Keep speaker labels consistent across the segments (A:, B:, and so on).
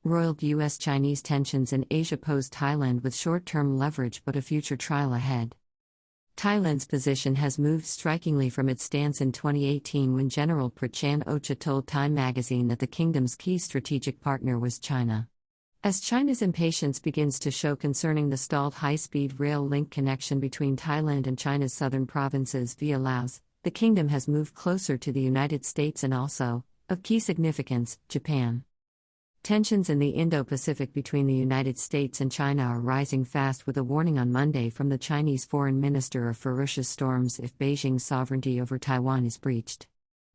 A: Roiled US-Chinese tensions in Asia pose Thailand with short-term leverage but a future trial ahead. Thailand's position has moved strikingly from its stance in 2018 when General Prayut Chan Ocha told Time magazine that the kingdom's key strategic partner was China. As China's impatience begins to show concerning the stalled high-speed rail link connection between Thailand and China's southern provinces via Laos, the kingdom has moved closer to the United States and also, of key significance, Japan. Tensions in the Indo-Pacific between the United States and China are rising fast, with a warning on Monday from the Chinese foreign minister of ferocious storms if Beijing's sovereignty over Taiwan is breached.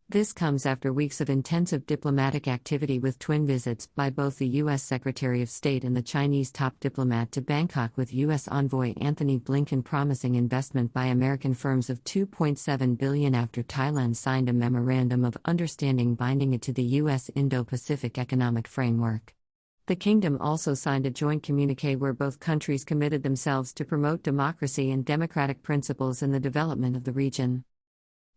A: This comes after weeks of intensive diplomatic activity with twin visits by both the U.S. Secretary of State and the Chinese top diplomat to Bangkok, with U.S. envoy Antony Blinken promising investment by American firms of $2.7 billion after Thailand signed a memorandum of understanding binding it to the U.S. Indo-Pacific Economic Framework. The kingdom also signed a joint communique where both countries committed themselves to promote democracy and democratic principles in the development of the region.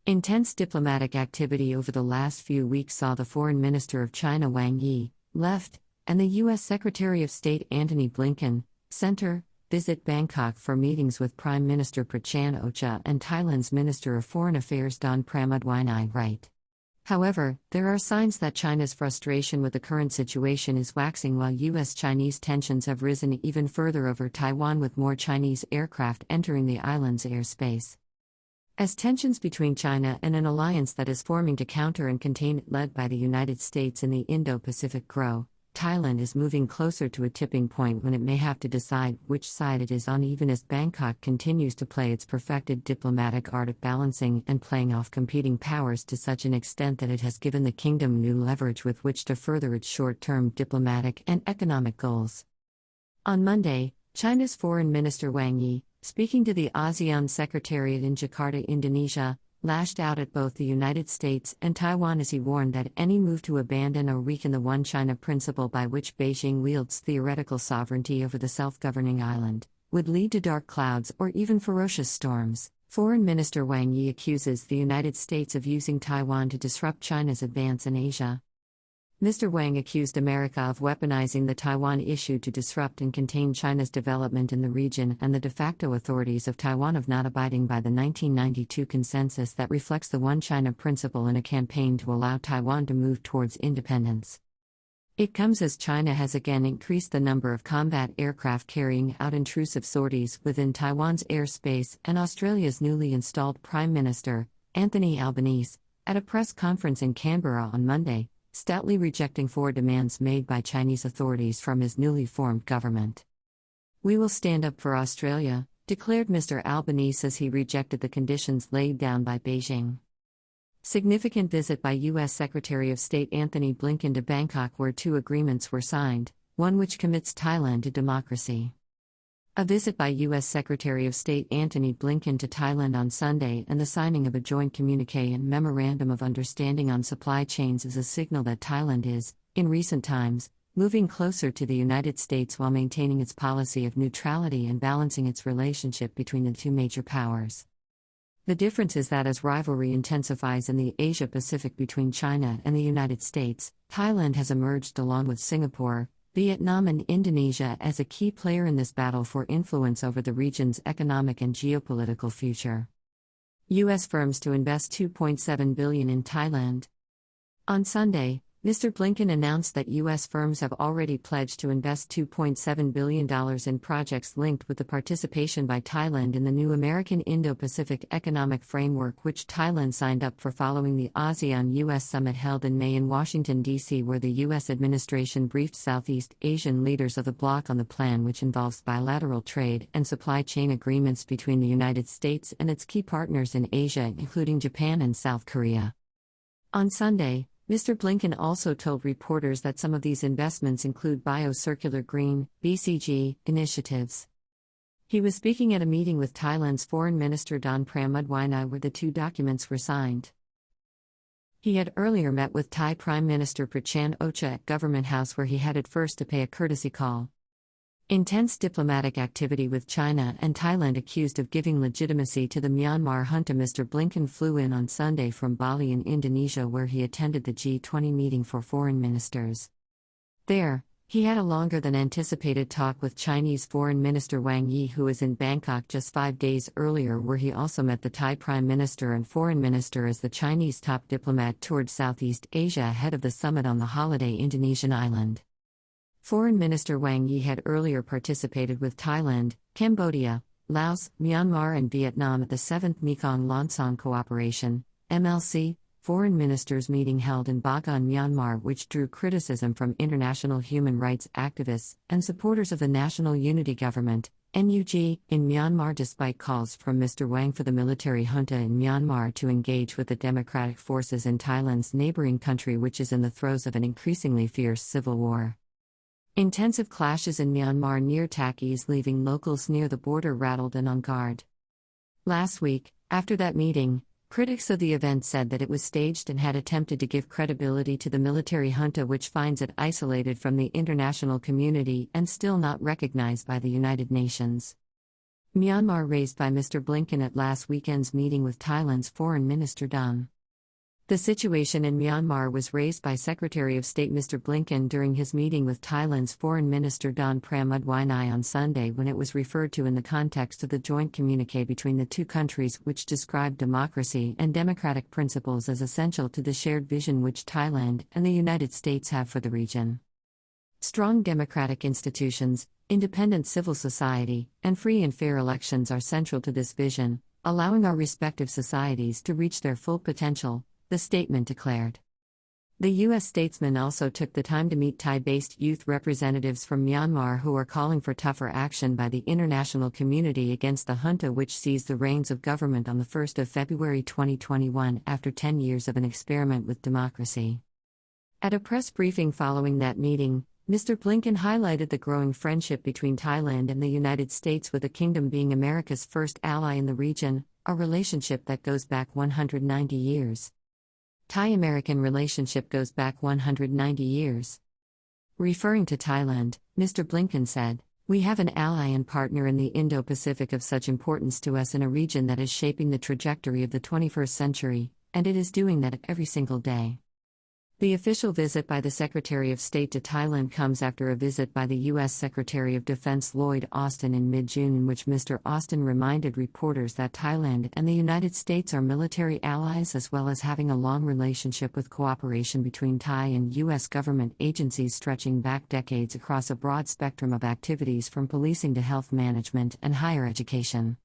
A: Intense diplomatic activity over the last few weeks saw the Foreign Minister of China Wang Yi, left, and the U.S. Secretary of State Antony Blinken, center, visit Bangkok for meetings with Prime Minister Prayut Chan Ocha and Thailand's Minister of Foreign Affairs Don Pramudwinai Right. However, there are signs that China's frustration with the current situation is waxing while U.S.-Chinese tensions have risen even further over Taiwan, with more Chinese aircraft entering the island's airspace. As tensions between China and an alliance that is forming to counter and contain it led by the United States in the Indo-Pacific grow, Thailand is moving closer to a tipping point when it may have to decide which side it is on, even as Bangkok continues to play its perfected diplomatic art of balancing and playing off competing powers to such an extent that it has given the kingdom new leverage with which to further its short-term diplomatic and economic goals. On Monday, China's Foreign Minister Wang Yi, speaking to the ASEAN Secretariat in Jakarta, Indonesia, lashed out at both the United States and Taiwan as he warned that any move to abandon or weaken the One China principle by which Beijing wields theoretical sovereignty over the self-governing island would lead to dark clouds or even ferocious storms. Foreign Minister Wang Yi accuses the United States of using Taiwan to disrupt China's advance in Asia. Mr. Wang accused America of weaponizing the Taiwan issue to disrupt and contain China's development in the region and the de facto authorities of Taiwan of not abiding by the 1992 consensus that reflects the One China principle in a campaign to allow Taiwan to move towards independence. It comes as China has again increased the number of combat aircraft carrying out intrusive sorties within Taiwan's airspace, and Australia's newly installed Prime Minister, Anthony Albanese, at a press conference in Canberra on Monday, stoutly rejecting 4 demands made by Chinese authorities from his newly formed government. "We will stand up for Australia," declared Mr. Albanese as he rejected the conditions laid down by Beijing. Significant visit by U.S. Secretary of State Antony Blinken to Bangkok, where 2 agreements were signed, one which commits Thailand to democracy. A visit by U.S. Secretary of State Antony Blinken to Thailand on Sunday and the signing of a joint communique and memorandum of understanding on supply chains is a signal that Thailand is, in recent times, moving closer to the United States while maintaining its policy of neutrality and balancing its relationship between the 2 major powers. The difference is that as rivalry intensifies in the Asia-Pacific between China and the United States, Thailand has emerged along with Singapore, Vietnam and Indonesia as a key player in this battle for influence over the region's economic and geopolitical future. U.S. firms to invest $2.7 billion in Thailand. On Sunday, Mr. Blinken announced that U.S. firms have already pledged to invest $2.7 billion in projects linked with the participation by Thailand in the new American Indo-Pacific Economic Framework, which Thailand signed up for following the ASEAN-U.S. summit held in May in Washington, D.C., where the U.S. administration briefed Southeast Asian leaders of the bloc on the plan, which involves bilateral trade and supply chain agreements between the United States and its key partners in Asia, including Japan and South Korea. On Sunday, Mr. Blinken also told reporters that some of these investments include Biocircular Green (BCG) initiatives. He was speaking at a meeting with Thailand's Foreign Minister Don Pramudwinai where the 2 documents were signed. He had earlier met with Thai Prime Minister Prayut Chan Ocha at Government House, where he had at first to pay a courtesy call. Intense diplomatic activity with China and Thailand accused of giving legitimacy to the Myanmar junta. Mr. Blinken flew in on Sunday from Bali in Indonesia, where he attended the G20 meeting for foreign ministers. There, He had a longer than anticipated talk with Chinese Foreign Minister Wang Yi, who was in Bangkok just 5 days earlier, where he also met the Thai Prime Minister and Foreign Minister as the Chinese top diplomat toured Southeast Asia ahead of the summit on the holiday Indonesian island. Foreign Minister Wang Yi had earlier participated with Thailand, Cambodia, Laos, Myanmar and Vietnam at the 7th Mekong-Lonsong Cooperation (MLC) Foreign Ministers meeting held in Bagan, Myanmar, which drew criticism from international human rights activists and supporters of the National Unity Government (NUG) in Myanmar, despite calls from Mr. Wang for the military junta in Myanmar to engage with the democratic forces in Thailand's neighboring country, which is in the throes of an increasingly fierce civil war. Intensive clashes in Myanmar near Takis, leaving locals near the border rattled and on guard. Last week, after that meeting, critics of the event said that it was staged and had attempted to give credibility to the military junta, which finds it isolated from the international community and still not recognized by the United Nations. Myanmar raised by Mr. Blinken at last weekend's meeting with Thailand's Foreign Minister Don. The situation in Myanmar was raised by Secretary of State Mr. Blinken during his meeting with Thailand's Foreign Minister Don Pramudwinai on Sunday, when it was referred to in the context of the joint communiqué between the two countries, which described democracy and democratic principles as essential to the shared vision which Thailand and the United States have for the region. Strong democratic institutions, independent civil society, and free and fair elections are central to this vision, allowing our respective societies to reach their full potential, the statement declared. The U.S. statesman also took the time to meet Thai-based youth representatives from Myanmar who are calling for tougher action by the international community against the junta, which seized the reins of government on 1 February 2021 after 10 years of an experiment with democracy. At a press briefing following that meeting, Mr. Blinken highlighted the growing friendship between Thailand and the United States, with the kingdom being America's first ally in the region, a relationship that goes back 190 years. Thai-American relationship goes back 190 years. Referring to Thailand, Mr. Blinken said, "We have an ally and partner in the Indo-Pacific of such importance to us in a region that is shaping the trajectory of the 21st century, and it is doing that every single day." The official visit by the Secretary of State to Thailand comes after a visit by the U.S. Secretary of Defense Lloyd Austin in mid-June, in which Mr. Austin reminded reporters that Thailand and the United States are military allies, as well as having a long relationship with cooperation between Thai and U.S. government agencies stretching back decades across a broad spectrum of activities from policing to health management and higher education.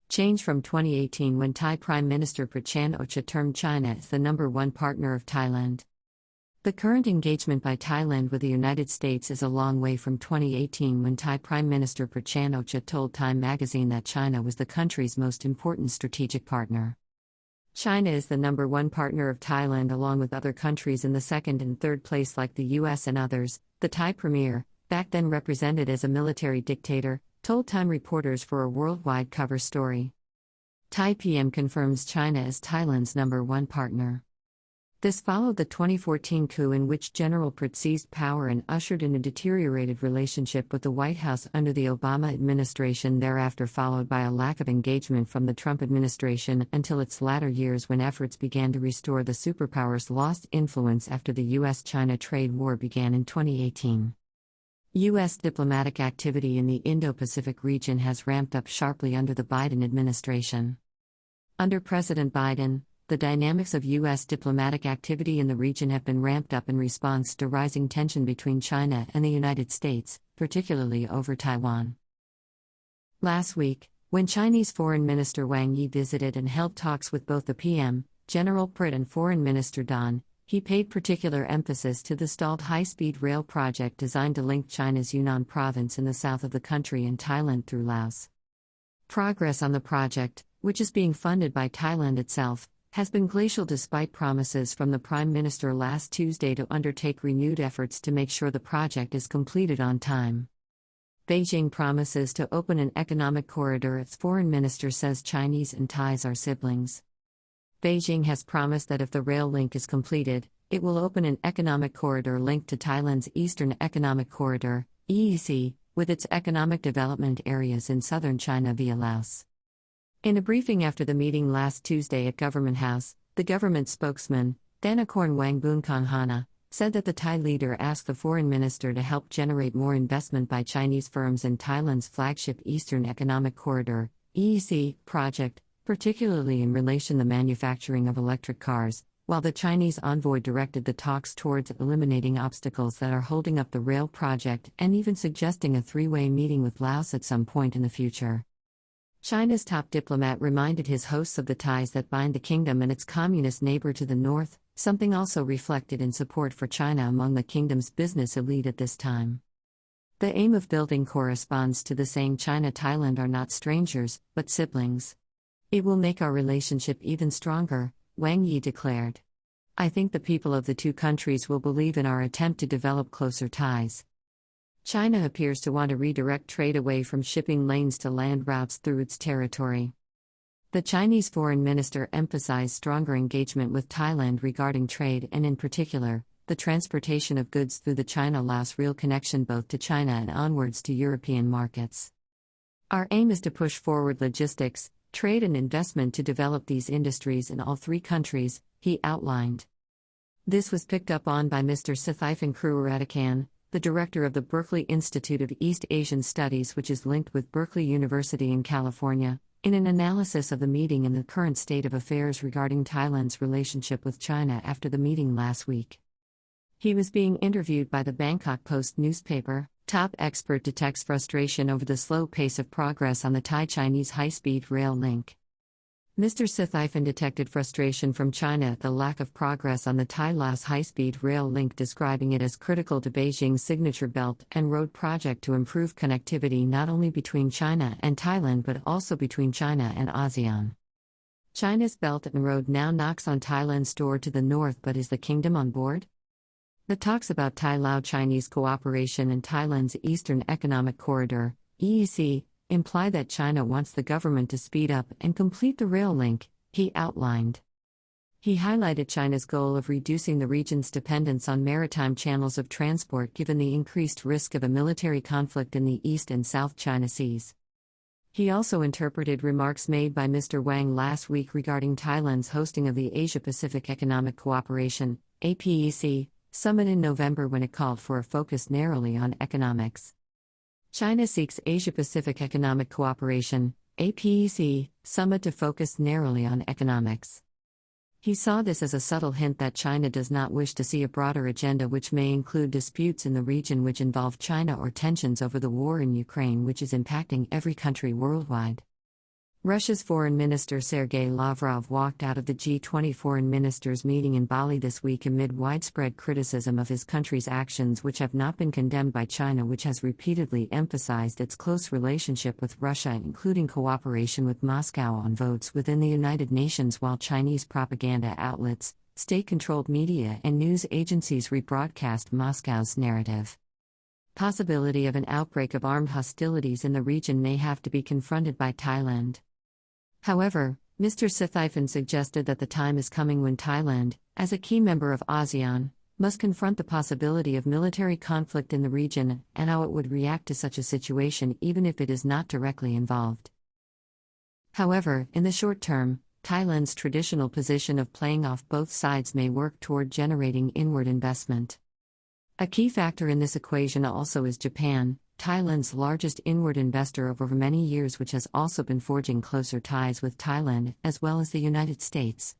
A: Change from 2018, when Thai Prime Minister Prayut Chan Ocha termed China as the #1 partner of Thailand. The current engagement by Thailand with the United States is a long way from 2018, when Thai Prime Minister Prayut Chan Ocha told Time magazine that China was the country's most important strategic partner. China is the #1 partner of Thailand, along with other countries in the second and third place like the US and others, the Thai premier, back then represented as a military dictator, told Time reporters for a worldwide cover story. Thai PM confirms China as Thailand's #1 partner. This followed the 2014 coup in which General Prayut seized power and ushered in a deteriorated relationship with the White House under the Obama administration, thereafter followed by a lack of engagement from the Trump administration until its latter years, when efforts began to restore the superpower's lost influence after the US-China trade war began in 2018. U.S. diplomatic activity in the Indo-Pacific region has ramped up sharply under the Biden administration. Under President Biden, the dynamics of U.S. diplomatic activity in the region have been ramped up in response to rising tension between China and the United States, particularly over Taiwan. Last week, when Chinese Foreign Minister Wang Yi visited and held talks with both the PM, General Prayut, and Foreign Minister Don, he paid particular emphasis to the stalled high-speed rail project designed to link China's Yunnan province in the south of the country and Thailand through Laos. Progress on the project, which is being funded by Thailand itself, has been glacial despite promises from the Prime Minister last Tuesday to undertake renewed efforts to make sure the project is completed on time. Beijing promises to open an economic corridor. Its foreign minister says Chinese and Thais are siblings. Beijing has promised that if the rail link is completed, it will open an economic corridor linked to Thailand's Eastern Economic Corridor, EEC, with its economic development areas in southern China via Laos. In a briefing after the meeting last Tuesday at Government House, the government spokesman, Thanakorn Wangboonkonghana, said that the Thai leader asked the foreign minister to help generate more investment by Chinese firms in Thailand's flagship Eastern Economic Corridor (EEC) project, particularly in relation to the manufacturing of electric cars, while the Chinese envoy directed the talks towards eliminating obstacles that are holding up the rail project and even suggesting a three-way meeting with Laos at some point in the future. China's top diplomat reminded his hosts of the ties that bind the kingdom and its communist neighbor to the north, something also reflected in support for China among the kingdom's business elite at this time. The aim of building corresponds to the saying China-Thailand are not strangers, but siblings. It will make our relationship even stronger, Wang Yi declared. I think the people of the two countries will believe in our attempt to develop closer ties. China appears to want to redirect trade away from shipping lanes to land routes through its territory. The Chinese foreign minister emphasized stronger engagement with Thailand regarding trade and, in particular, the transportation of goods through the China-Laos rail connection both to China and onwards to European markets. Our aim is to push forward logistics, trade and investment to develop these industries in all three countries, he outlined. This was picked up on by Mr. Sithiphan Kruaratikan, the director of the Berkeley Institute of East Asian Studies, which is linked with Berkeley University in California, in an analysis of the meeting and the current state of affairs regarding Thailand's relationship with China after the meeting last week. He was being interviewed by the Bangkok Post newspaper. Top expert detects frustration over the slow pace of progress on the Thai-Chinese high-speed rail link. Mr. Sithiphan detected frustration from China at the lack of progress on the Thai-Laos high-speed rail link, describing it as critical to Beijing's signature Belt and Road project to improve connectivity not only between China and Thailand but also between China and ASEAN. China's Belt and Road now knocks on Thailand's door to the north, but is the kingdom on board? The talks about Thai-Lao-Chinese cooperation and Thailand's Eastern Economic Corridor, EEC, imply that China wants the government to speed up and complete the rail link, he outlined. He highlighted China's goal of reducing the region's dependence on maritime channels of transport given the increased risk of a military conflict in the East and South China Seas. He also interpreted remarks made by Mr. Wang last week regarding Thailand's hosting of the Asia-Pacific Economic Cooperation, APEC, summit in November when it called for a focus narrowly on economics. China seeks Asia-Pacific Economic Cooperation, APEC, summit to focus narrowly on economics. He saw this as a subtle hint that China does not wish to see a broader agenda which may include disputes in the region which involve China or tensions over the war in Ukraine, which is impacting every country worldwide. Russia's Foreign Minister Sergei Lavrov walked out of the G20 foreign ministers meeting in Bali this week amid widespread criticism of his country's actions, which have not been condemned by China, which has repeatedly emphasized its close relationship with Russia, including cooperation with Moscow on votes within the United Nations, while Chinese propaganda outlets, state-controlled media and news agencies rebroadcast Moscow's narrative. Possibility of an outbreak of armed hostilities in the region may have to be confronted by Thailand. However, Mr. Sithiphan suggested that the time is coming when Thailand, as a key member of ASEAN, must confront the possibility of military conflict in the region and how it would react to such a situation even if it is not directly involved. However, in the short term, Thailand's traditional position of playing off both sides may work toward generating inward investment. A key factor in this equation also is Japan, Thailand's largest inward investor over many years, which has also been forging closer ties with Thailand as well as the United States.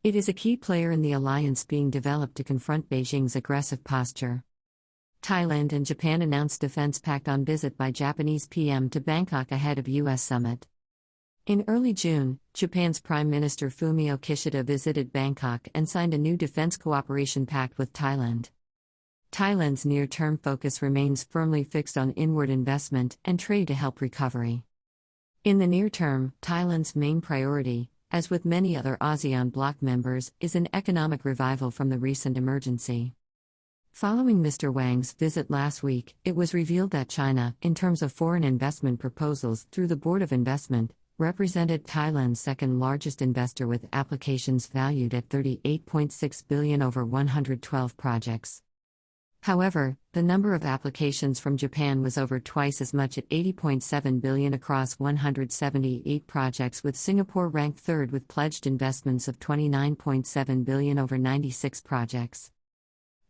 A: It is a key player in the alliance being developed to confront Beijing's aggressive posture. Thailand and Japan announced defense pact on visit by Japanese PM to Bangkok ahead of U.S. summit. In early June, Japan's Prime Minister Fumio Kishida visited Bangkok and signed a new defense cooperation pact with Thailand. Thailand's near-term focus remains firmly fixed on inward investment and trade to help recovery. In the near term, Thailand's main priority, as with many other ASEAN bloc members, is an economic revival from the recent emergency. Following Mr. Wang's visit last week, it was revealed that China, in terms of foreign investment proposals through the Board of Investment, represented Thailand's second largest investor with applications valued at $38.6 billion over 112 projects. However, the number of applications from Japan was over twice as much at $80.7 billion across 178 projects, with Singapore ranked third with pledged investments of $29.7 billion over 96 projects.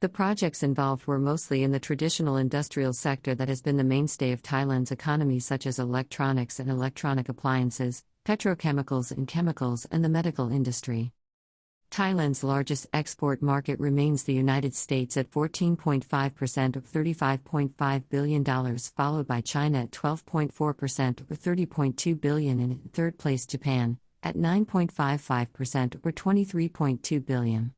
A: The projects involved were mostly in the traditional industrial sector that has been the mainstay of Thailand's economy, such as electronics and electronic appliances, petrochemicals and chemicals, and the medical industry. Thailand's largest export market remains the United States at 14.5% of $35.5 billion, followed by China at 12.4% or $30.2 billion, and in third place Japan at 9.55% or $23.2 billion.